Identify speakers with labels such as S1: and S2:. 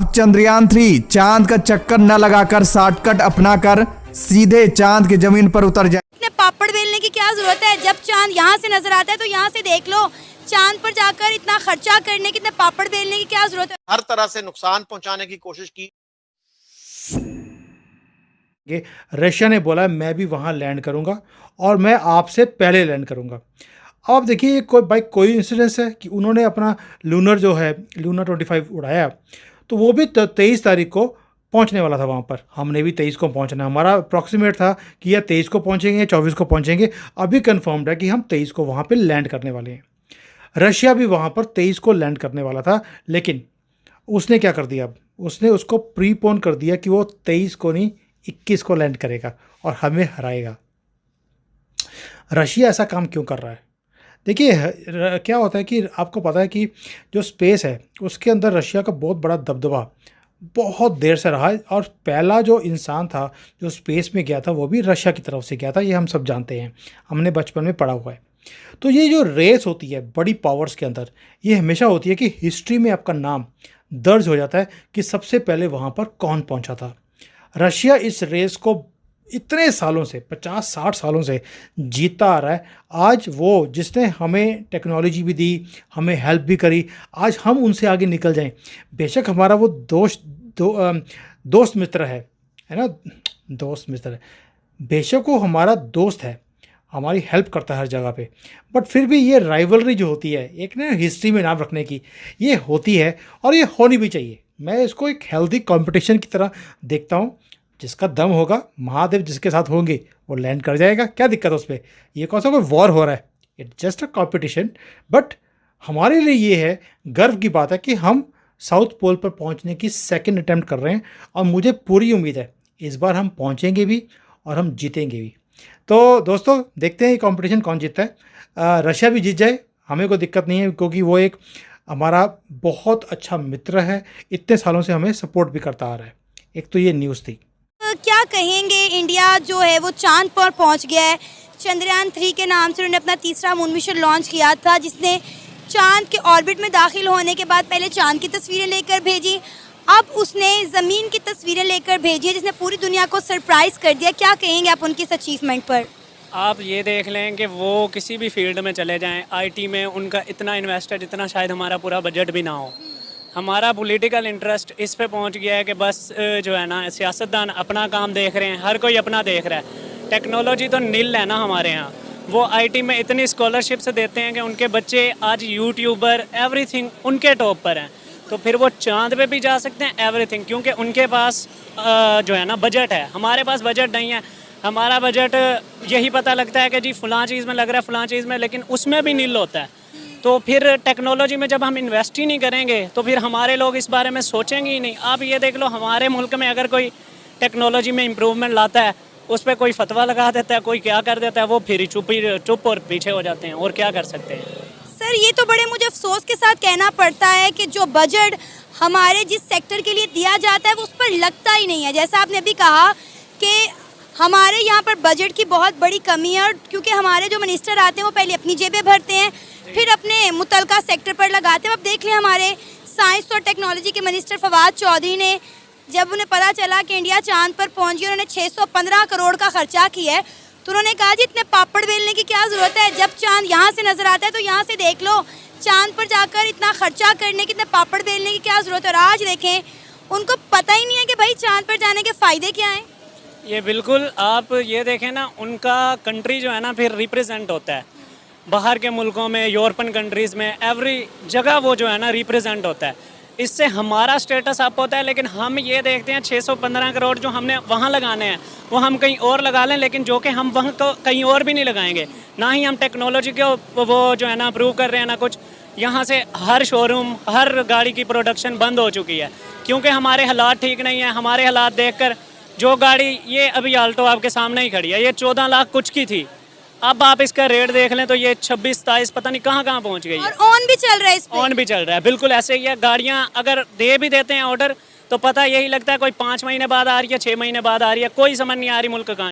S1: अब चंद्रयान-3 चांद का चक्कर न लगाकर शॉर्टकट अपनाकर सीधे चांद की जमीन पर उतर जाए।
S2: इतने पापड़ बेलने की क्या जरूरत है? जब चांद यहाँ से नजर आता है तो यहाँ से देख लो। चांद पर जाकर इतना खर्चा करने की, इतने पापड़ बेलने की क्या जरूरत है?
S3: हर तरह से नुकसान पहुंचाने की कोशिश की।
S4: रशिया ने बोला मैं भी वहाँ लैंड करूँगा और मैं आपसे पहले लैंड करूँगा। अब देखिए कोई इंसिडेंस है कि उन्होंने अपना लूनर जो है लूनर 25 उड़ाया, तो वो भी 23 तारीख को पहुंचने वाला था वहाँ पर। हमने भी 23 को पहुंचना, हमारा अप्रॉक्सीमेट था कि या 23 को पहुंचेंगे या 24 को पहुंचेंगे। अभी कंफर्म्ड है कि हम 23 को वहाँ पर लैंड करने वाले हैं। रशिया भी वहाँ पर 23 को लैंड करने वाला था, लेकिन उसने क्या कर दिया, अब उसने उसको प्रीपोन कर दिया कि वो 23 को नहीं 21 को लैंड करेगा और हमें हराएगा। रशिया ऐसा काम क्यों कर रहा है? देखिए क्या होता है कि आपको पता है कि जो स्पेस है उसके अंदर रशिया का बहुत बड़ा दबदबा बहुत देर से रहा है, और पहला जो इंसान था जो स्पेस में गया था वो भी रशिया की तरफ से गया था। ये हम सब जानते हैं, हमने बचपन में पढ़ा हुआ है। तो ये जो रेस होती है बड़ी पावर्स के अंदर, ये हमेशा होती है कि हिस्ट्री में आपका नाम दर्ज हो जाता है कि सबसे पहले वहाँ पर कौन पहुँचा था। रशिया इस रेस को इतने सालों से 50-60 सालों से जीता आ रहा है। आज वो जिसने हमें टेक्नोलॉजी भी दी, हमें हेल्प भी करी, आज हम उनसे आगे निकल जाएं। बेशक हमारा वो दोस्त मित्र है ना, दोस्त मित्र है, बेशक वो हमारा दोस्त है, हमारी हेल्प करता है हर जगह पे, बट फिर भी ये राइवलरी जो होती है एक ना हिस्ट्री में नाम रखने की, ये होती है और ये होनी भी चाहिए। मैं इसको एक हेल्दी कंपटीशन की तरह देखता हूँ। जिसका दम होगा, महादेव जिसके साथ होंगे वो लैंड कर जाएगा। क्या दिक्कत है उस पर? ये कौन सा कोई वॉर हो रहा है? It's just a competition. But हमारे लिए ये है गर्व की बात है कि हम साउथ पोल पर पहुंचने की सेकंड अटेम्प्ट कर रहे हैं, और मुझे पूरी उम्मीद है इस बार हम पहुंचेंगे भी और हम जीतेंगे भी। तो दोस्तों देखते हैं ये कॉम्पिटिशन कौन जीतता है। रशिया भी जीत जाए, हमें कोई दिक्कत नहीं है, क्योंकि वो एक हमारा बहुत अच्छा मित्र है, इतने सालों से हमें सपोर्ट भी करता आ रहा है। एक तो ये न्यूज़ थी।
S2: क्या कहेंगे, इंडिया जो है वो चांद पर पहुंच गया है। चंद्रयान-3 के नाम से उन्होंने अपना तीसरा मून मिशन लॉन्च किया था, जिसने चांद के ऑर्बिट में दाखिल होने के बाद पहले चांद की तस्वीरें लेकर भेजी, अब उसने ज़मीन की तस्वीरें लेकर भेजी है, जिसने पूरी दुनिया को सरप्राइज़ कर दिया। क्या कहेंगे आप उनकी इस अचीवमेंट पर?
S5: आप ये देख लें कि वो किसी भी फील्ड में चले जाएं, आईटी में उनका इतना इन्वेस्टेड, इतना शायद हमारा पूरा बजट भी ना हो। हमारा पॉलिटिकल इंटरेस्ट इस पे पहुंच गया है कि बस जो है ना, सियासतदान अपना काम देख रहे हैं, हर कोई अपना देख रहा है। टेक्नोलॉजी तो नील है ना हमारे यहाँ। वो आईटी में इतनी स्कॉलरशिप्स देते हैं कि उनके बच्चे आज यूट्यूबर एवरीथिंग उनके टॉप पर हैं। तो फिर वो चांद पे भी जा सकते हैं एवरीथिंग, क्योंकि उनके पास जो है ना बजट है। हमारे पास बजट नहीं है। हमारा बजट यही पता लगता है कि जी फ़लाँ चीज़ में लग रहा है, फ़लाँ चीज़ में, लेकिन उसमें भी नील होता है। तो फिर टेक्नोलॉजी में जब हम इन्वेस्ट ही नहीं करेंगे तो फिर हमारे लोग इस बारे में सोचेंगे ही नहीं। आप ये देख लो, हमारे मुल्क में अगर कोई टेक्नोलॉजी में इम्प्रूवमेंट लाता है, उस पर कोई फतवा लगा देता है, कोई क्या कर देता है, वो फिर चुप और पीछे हो जाते हैं। और क्या कर सकते हैं?
S2: सर ये तो बड़े मुझे अफसोस के साथ कहना पड़ता है कि जो बजट हमारे जिस सेक्टर के लिए दिया जाता है वो उस पर लगता ही नहीं है। जैसा आपने अभी कहा कि हमारे यहाँ पर बजट की बहुत बड़ी कमी है, और क्योंकि हमारे जो मिनिस्टर आते हैं वो पहले अपनी जेबें भरते हैं, फिर अपने मुतलका सेक्टर पर लगाते हैं। अब देख लें हमारे साइंस और टेक्नोलॉजी के मिनिस्टर फवाद चौधरी ने, जब उन्हें पता चला कि इंडिया चांद पर पहुंच गया, उन्होंने 615 करोड़ का खर्चा किया है, तो उन्होंने कहा जी इतने पापड़ बेलने की क्या ज़रूरत है? जब चांद यहाँ से नज़र आता है तो यहाँ से देख लो। चांद पर जाकर इतना खर्चा करने की, इतने पापड़ बेलने की क्या ज़रूरत है? और आज देखें, उनको पता ही नहीं है कि भाई चांद पर जाने के फ़ायदे क्या हैं।
S5: ये बिल्कुल, आप ये देखें ना, उनका कंट्री जो है ना फिर रिप्रेजेंट होता है बाहर के मुल्कों में, यूरोपियन कंट्रीज़ में, एवरी जगह वो जो है ना रिप्रेजेंट होता है। इससे हमारा स्टेटस अप होता है। लेकिन हम ये देखते हैं 615 करोड़ जो हमने वहाँ लगाने हैं वो हम कहीं और लगा लें, लेकिन जो कि हम वहाँ को कहीं और भी नहीं लगाएंगे। ना ही हम टेक्नोलॉजी को वो जो है ना अप्रूव कर रहे हैं ना कुछ। यहाँ से हर शोरूम, हर गाड़ी की प्रोडक्शन बंद हो चुकी है, क्योंकि हमारे हालात ठीक नहीं है। हमारे हालात देखकर जो गाड़ी, ये अभी आल्टो आपके सामने ही खड़ी है, ये 14 लाख कुछ की थी। अब आप इसका रेट देख लें तो ये 26-27 पता नहीं कहाँ कहाँ पहुँच गई है।
S2: और ऑन भी चल रहा है, इस पे
S5: ऑन भी चल रहा है। बिल्कुल ऐसे ही है। गाड़ियाँ अगर दे भी देते हैं ऑर्डर तो पता यही लगता है कोई 5 महीने बाद आ रही है, 6 महीने बाद आ रही है। कोई समझ नहीं आ रही मुल्क कहाँ